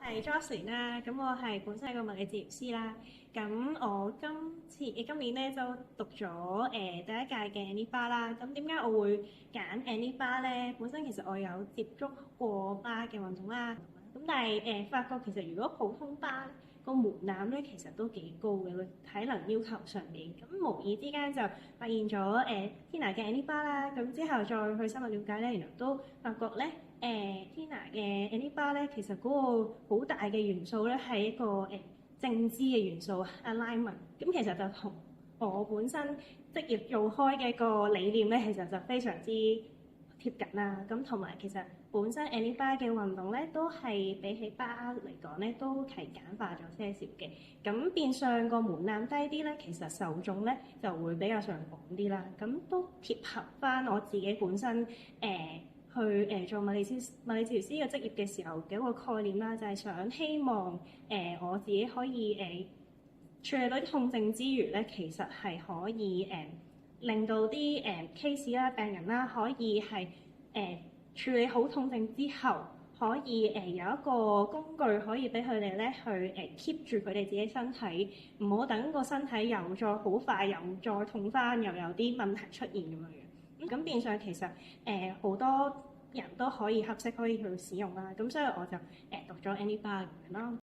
係 Jocelyn 啦，咁我係本身係個物理治療師啦。咁我今年咧就讀咗第一屆嘅 Annie 啦。咁點解我會揀 Annie 咧？本身其實我有接觸過巴嘅運動啦。咁但係發覺其實如果普通巴個門檻咧其實都幾高嘅，體能要求上面。咁無意之間就發現咗Tina 嘅 Annie 啦。咁之後再去深入了解咧，原來都發覺咧。Tina 嘅 Annie 咧，其實嗰個好大嘅元素咧，係一個正知嘅元素 alignment。咁其實就同我本身職業做開嘅一個理念咧，其實就非常之貼緊啦。咁同埋其實本身 Annie 嘅運動咧，都係比起巴嚟講咧，都係簡化咗些少嘅。咁變相個門檻低啲咧，其實受眾咧就會比較上廣啲啦。咁都貼合翻我自己本身去做物理治療師嘅職業嘅時候嘅一個概念啦，就係希望我自己可以處理到啲痛症之餘咧，其實係可以令到啲case 啦、病人啦，可以係處理好痛症之後，可以有一個工具可以俾佢哋咧去keep 住佢哋自己身體，唔好等個身體又再好快又再痛翻，又有啲問題出現咁樣樣。咁變相其實好多人都可以合適可以去使用啦。咁所以我就讀咗 Annie 咁樣咯。